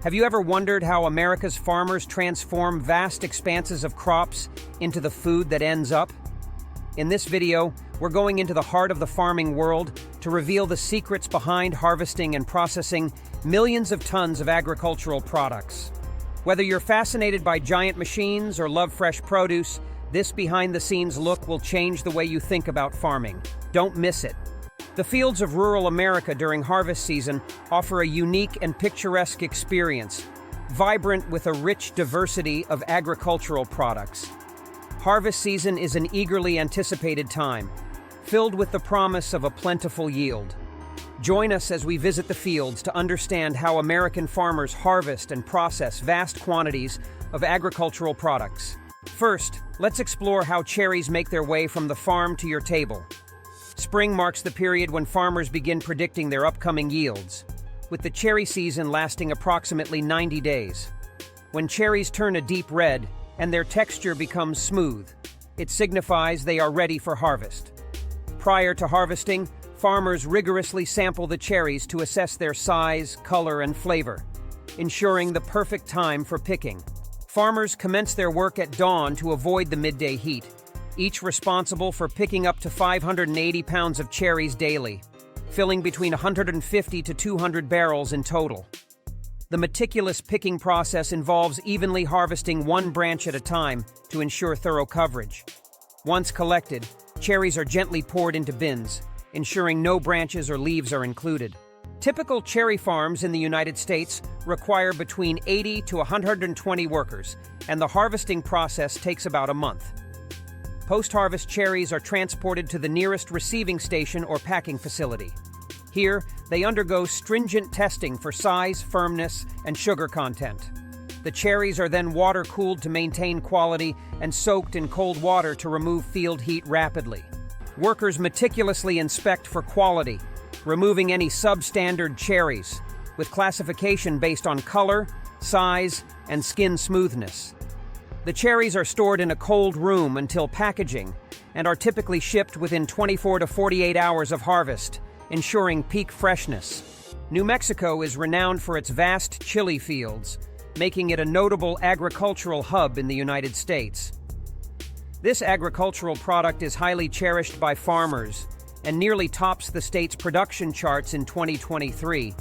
Have you ever wondered how America's farmers transform vast expanses of crops into the food that ends up? In this video, we're going into the heart of the farming world to reveal the secrets behind harvesting and processing millions of tons of agricultural products. Whether you're fascinated by giant machines or love fresh produce, this behind-the-scenes look will change the way you think about farming. Don't miss it. The fields of rural America during harvest season offer a unique and picturesque experience, vibrant with a rich diversity of agricultural products. Harvest season is an eagerly anticipated time, filled with the promise of a plentiful yield. Join us as we visit the fields to understand how American farmers harvest and process vast quantities of agricultural products. First, let's explore how cherries make their way from the farm to your table. Spring marks the period when farmers begin predicting their upcoming yields, with the cherry season lasting approximately 90 days. When cherries turn a deep red and their texture becomes smooth, it signifies they are ready for harvest. Prior to harvesting, farmers rigorously sample the cherries to assess their size, color, and flavor, ensuring the perfect time for picking. Farmers commence their work at dawn to avoid the midday heat, each responsible for picking up to 580 pounds of cherries daily, filling between 150 to 200 barrels in total. The meticulous picking process involves evenly harvesting one branch at a time to ensure thorough coverage. Once collected, cherries are gently poured into bins, ensuring no branches or leaves are included. Typical cherry farms in the United States require between 80 to 120 workers, and the harvesting process takes about a month. Post-harvest cherries are transported to the nearest receiving station or packing facility. Here, they undergo stringent testing for size, firmness, and sugar content. The cherries are then water-cooled to maintain quality and soaked in cold water to remove field heat rapidly. Workers meticulously inspect for quality, removing any substandard cherries, with classification based on color, size, and skin smoothness. The cherries are stored in a cold room until packaging and are typically shipped within 24 to 48 hours of harvest, ensuring peak freshness. New Mexico is renowned for its vast chili fields, making it a notable agricultural hub in the United States. This agricultural product is highly cherished by farmers and nearly tops the state's production charts in 2023,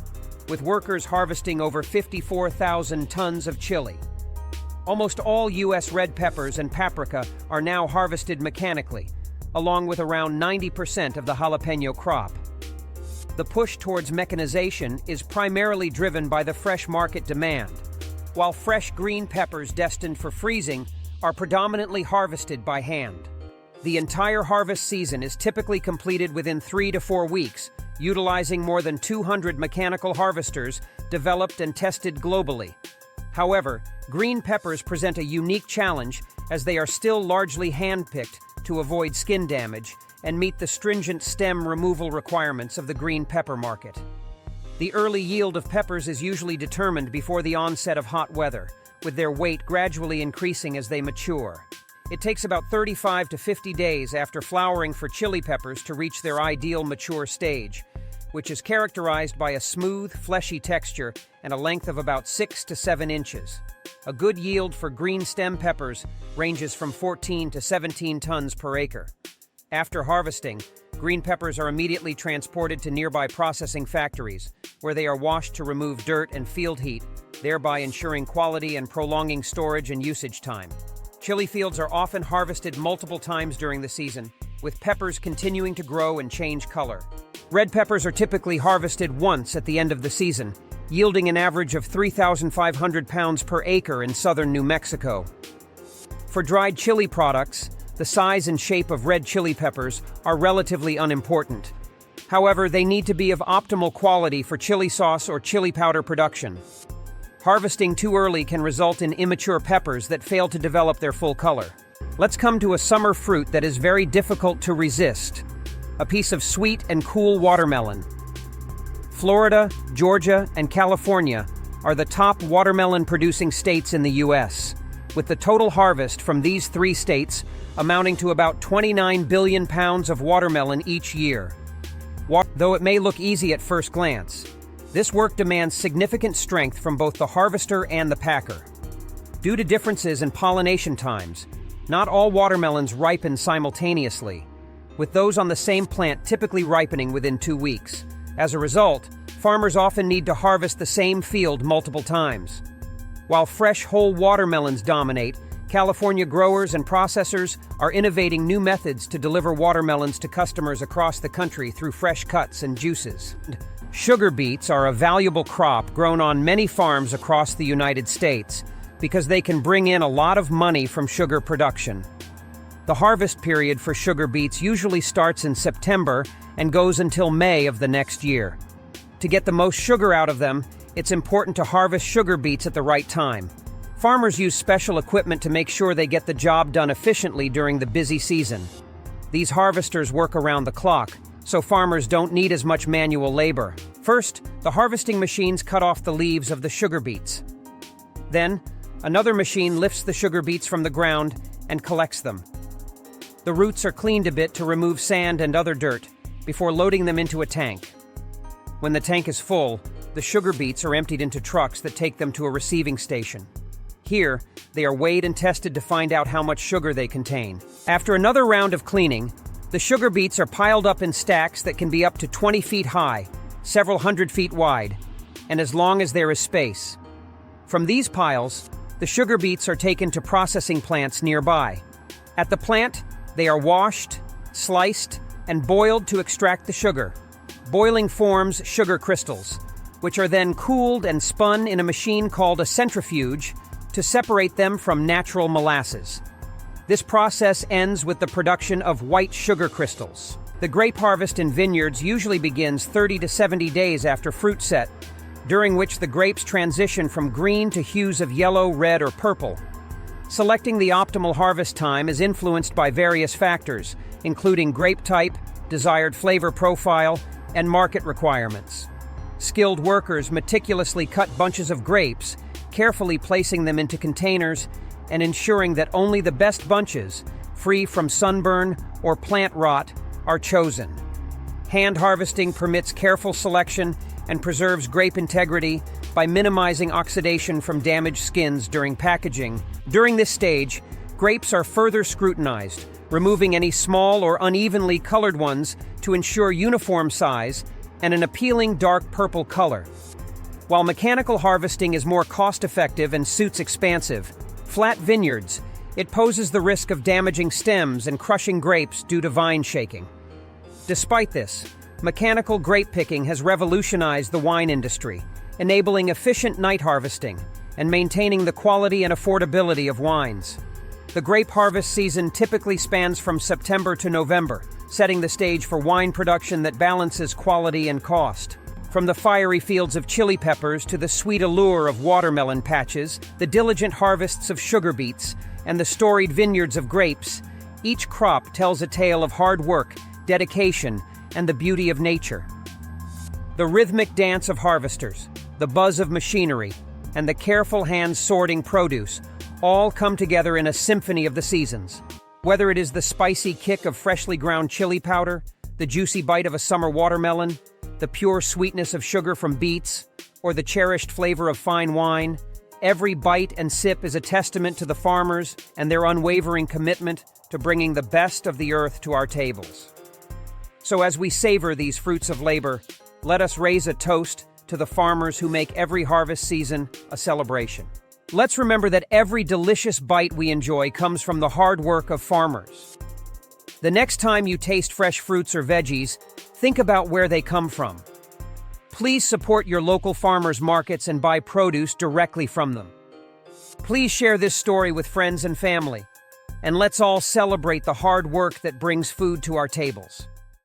with workers harvesting over 54,000 tons of chili. Almost all U.S. red peppers and paprika are now harvested mechanically, along with around 90% of the jalapeno crop. The push towards mechanization is primarily driven by the fresh market demand, while fresh green peppers destined for freezing are predominantly harvested by hand. The entire harvest season is typically completed within 3 to 4 weeks, utilizing more than 200 mechanical harvesters developed and tested globally. However, green peppers present a unique challenge as they are still largely hand-picked to avoid skin damage and meet the stringent stem removal requirements of the green pepper market. The early yield of peppers is usually determined before the onset of hot weather, with their weight gradually increasing as they mature. It takes about 35 to 50 days after flowering for chili peppers to reach their ideal mature stage, which is characterized by a smooth, fleshy texture and a length of about 6 to 7 inches. A good yield for green stem peppers ranges from 14 to 17 tons per acre. After harvesting, green peppers are immediately transported to nearby processing factories, where they are washed to remove dirt and field heat, thereby ensuring quality and prolonging storage and usage time. Chili fields are often harvested multiple times during the season, with peppers continuing to grow and change color. Red peppers are typically harvested once at the end of the season, yielding an average of 3,500 pounds per acre in southern New Mexico. For dried chili products, the size and shape of red chili peppers are relatively unimportant. However, they need to be of optimal quality for chili sauce or chili powder production. Harvesting too early can result in immature peppers that fail to develop their full color. Let's come to a summer fruit that is very difficult to resist: a piece of sweet and cool watermelon. Florida, Georgia, and California are the top watermelon-producing states in the U.S., with the total harvest from these 3 states amounting to about 29 billion pounds of watermelon each year. Though it may look easy at first glance, This work demands significant strength from both the harvester and the packer. Due to differences in pollination times, not all watermelons ripen simultaneously, with those on the same plant typically ripening within 2 weeks. As a result, farmers often need to harvest the same field multiple times. While fresh whole watermelons dominate, California growers and processors are innovating new methods to deliver watermelons to customers across the country through fresh cuts and juices. Sugar beets are a valuable crop grown on many farms across the United States because they can bring in a lot of money from sugar production. The harvest period for sugar beets usually starts in September and goes until May of the next year. To get the most sugar out of them, it's important to harvest sugar beets at the right time. Farmers use special equipment to make sure they get the job done efficiently during the busy season. These harvesters work around the clock, so farmers don't need as much manual labor. First, the harvesting machines cut off the leaves of the sugar beets. Then, another machine lifts the sugar beets from the ground and collects them. The roots are cleaned a bit to remove sand and other dirt before loading them into a tank. When the tank is full, the sugar beets are emptied into trucks that take them to a receiving station. Here, they are weighed and tested to find out how much sugar they contain. After another round of cleaning, the sugar beets are piled up in stacks that can be up to 20 feet high, several hundred feet wide, and as long as there is space. From these piles, the sugar beets are taken to processing plants nearby. At the plant, they are washed, sliced, and boiled to extract the sugar. Boiling forms sugar crystals, which are then cooled and spun in a machine called a centrifuge to separate them from natural molasses. This process ends with the production of white sugar crystals. The grape harvest in vineyards usually begins 30 to 70 days after fruit set, during which the grapes transition from green to hues of yellow, red, or purple. Selecting the optimal harvest time is influenced by various factors, including grape type, desired flavor profile, and market requirements. Skilled workers meticulously cut bunches of grapes, carefully placing them into containers and ensuring that only the best bunches, free from sunburn or plant rot, are chosen. Hand harvesting permits careful selection and preserves grape integrity by minimizing oxidation from damaged skins during packaging. During this stage, grapes are further scrutinized, removing any small or unevenly colored ones to ensure uniform size and an appealing dark purple color. While mechanical harvesting is more cost-effective and suits expansive, flat vineyards, it poses the risk of damaging stems and crushing grapes due to vine shaking. Despite this, mechanical grape picking has revolutionized the wine industry, enabling efficient night harvesting and maintaining the quality and affordability of wines. The grape harvest season typically spans from September to November, setting the stage for wine production that balances quality and cost. From the fiery fields of chili peppers to the sweet allure of watermelon patches, the diligent harvests of sugar beets, and the storied vineyards of grapes, each crop tells a tale of hard work, dedication, and the beauty of nature. The rhythmic dance of harvesters, the buzz of machinery, and the careful hands sorting produce all come together in a symphony of the seasons. Whether it is the spicy kick of freshly ground chili powder, the juicy bite of a summer watermelon, the pure sweetness of sugar from beets, or the cherished flavor of fine wine, every bite and sip is a testament to the farmers and their unwavering commitment to bringing the best of the earth to our tables. So as we savor these fruits of labor, let us raise a toast to the farmers who make every harvest season a celebration. Let's remember that every delicious bite we enjoy comes from the hard work of farmers. The next time you taste fresh fruits or veggies, think about where they come from. Please support your local farmers markets and buy produce directly from them. Please share this story with friends and family, and let's all celebrate the hard work that brings food to our tables.